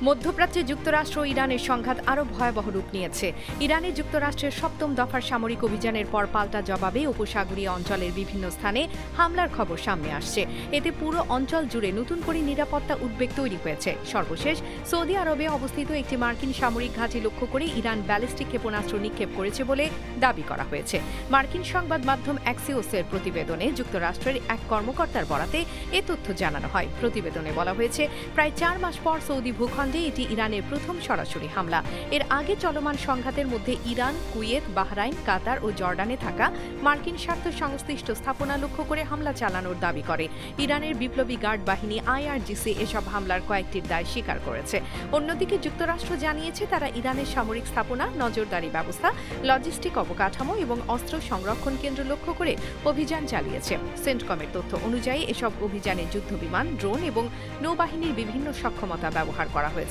মধ্যপ্রাচ্যে যুক্তরাষ্ট্র ও ইরানের সংঘাত আরও ভয়াবহ রূপ নিয়েছে। ইরানে যুক্তরাষ্ট্রের সপ্তম দফার সামরিক অভিযানের পর পাল্টা জবাবে উপসাগরীয় অঞ্চলের বিভিন্ন স্থানে হামলার খবর সামনে আসছে। এতে পুরো অঞ্চল জুড়ে নতুন করে নিরাপত্তা উদ্বেগ তৈরি হয়েছে। সর্বশেষ সৌদি আরবে অবস্থিত একটি মার্কিন সামরিক ঘাঁটি লক্ষ্য করে ইরান ব্যালিস্টিক ক্ষেপণাস্ত্র নিক্ষেপ করেছে বলে দাবি করা হয়েছে। মার্কিন সংবাদ মাধ্যম অ্যাক্সিওসের প্রতিবেদনে যুক্তরাষ্ট্রের এক কর্মকর্তার বরাতে এ তথ্য জানানো হয়। প্রতিবেদনে বলা হয়েছে, প্রায় 4 মাস পর সৌদি ভূখণ্ডে এটি ইরানের প্রথম সরাসরি হামলা। এর আগে চলমান সংঘাতের মধ্যে ইরান, কুয়েত, বাহরাইন, কাতার ও জর্ডানে থাকা মার্কিন স্বার্থ সংশ্লিষ্ট স্থাপনা লক্ষ্য করে হামলা চালানোর দাবি করে। ইরানের বিপ্লবী গার্ড বাহিনী IRGC এসব হামলার কয়েকটির দায় স্বীকার করেছে। অন্যদিকে যুক্তরাষ্ট্র জানিয়েছে তারা ইরানের সামরিক স্থাপনা, নজরদারি ব্যবস্থা, লজিস্টিক অবকাঠামো এবং অস্ত্র সংরক্ষণ কেন্দ্র লক্ষ্য করে অভিযান চালিয়েছে। সেন্টকমের তথ্য অনুযায়ী এসব অভিযানে যুদ্ধবিমান, ড্রোন এবং নৌবাহিনীর বিভিন্ন সক্ষমতা ব্যবহার করা হয়েছে।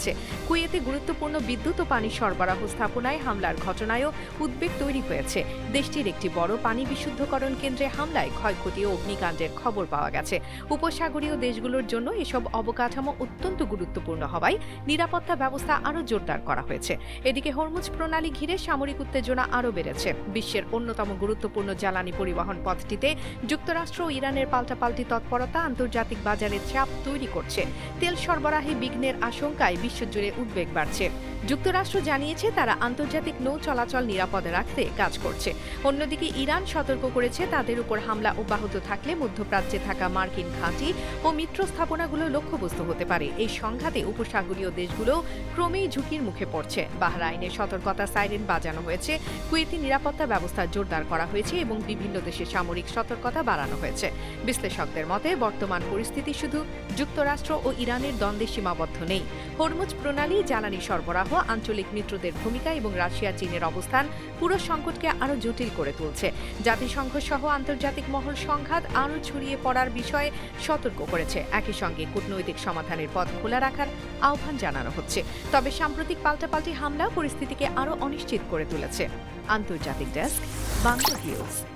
কুয়েতে গুরুত্বপূর্ণ বিদ্যুৎ ও পানি সরবরাহ স্থাপনায় হামলার ঘটনায়ও উদ্বেগ তৈরি হয়েছে। দেশটির একটি বড় পানি বিশুদ্ধকরণ কেন্দ্রে হামলায় ক্ষয়ক্ষতি ও অগ্নিকাণ্ডের খবর পাওয়া গেছে। উপসাগরীয় দেশগুলোর জন্য এসব অবকাঠামো অত্যন্ত গুরুত্বপূর্ণ হওয়ায় নিরাপত্তা ব্যবস্থা আরও জোরদার করা হয়েছে। এদিকে হরমুজ প্রণালী ঘিরে সামরিক উত্তেজনা আরও বেড়েছে। বিশ্বের অন্যতম গুরুত্বপূর্ণ জ্বালানি পরিবহন পথটিতে যুক্তরাষ্ট্র ও ইরানের পাল্টাপাল্টি তৎপরতা আন্তর্জাতিক বাজারে চাপ তৈরি করছে। তেল সরবরাহে বিঘ্নের আশঙ্কায় বিশ্বজুড়ে উদ্বেগ বাড়ছে। যুক্তরাষ্ট্র জানিয়েছে তারা আন্তর্জাতিক নৌ চলাচল নিরাপদে রাখতে কাজ করছে। অন্যদিকে ইরান সতর্ক করেছে তাদের উপর হামলা অব্যাহত থাকলে মধ্যপ্রাচ্যে থাকা মার্কিন ঘাঁটি ও মিত্র স্থাপনাগুলো লক্ষ্যবস্তু হতে পারে। এই সংঘাতে উপসাগরীয় দেশগুলো ক্রমেই ঝুঁকির মুখে পড়ছে। বাহরাইনের সতর্কতা সাইরেন বাজানো হয়েছে, কুয়েতি নিরাপত্তা ব্যবস্থা জোরদার করা হয়েছে এবং বিভিন্ন দেশে সামরিক সতর্কতা বাড়ানো হয়েছে। বিশ্লেষকদের মতে বর্তমান পরিস্থিতি শুধু যুক্তরাষ্ট্র ও ইরানের দ্বন্দ্বে সীমাবদ্ধ নেই। হরমুজ প্রণালী, জ্বালানি সরবরাহ, আঞ্চলিক মিত্রদের ভূমিকা এবং রাশিয়া চীনের অবস্থান পুরো সংকটকে আরও জটিল করে তুলছে। জাতিসংঘ সহ আন্তর্জাতিক মহল সংঘাত আরও ছড়িয়ে পড়ার বিষয়ে সতর্ক করেছে। একই সঙ্গে কূটনৈতিক সমাধানের পথ খোলা রাখার আহ্বান জানানো হচ্ছে। তবে সাম্প্রতিক পাল্টাপাল্টি হামলা পরিস্থিতিকে আরও অনিশ্চিত করে তুলেছে। আন্তর্জাতিক ডেস্ক, বাংলা নিউজ।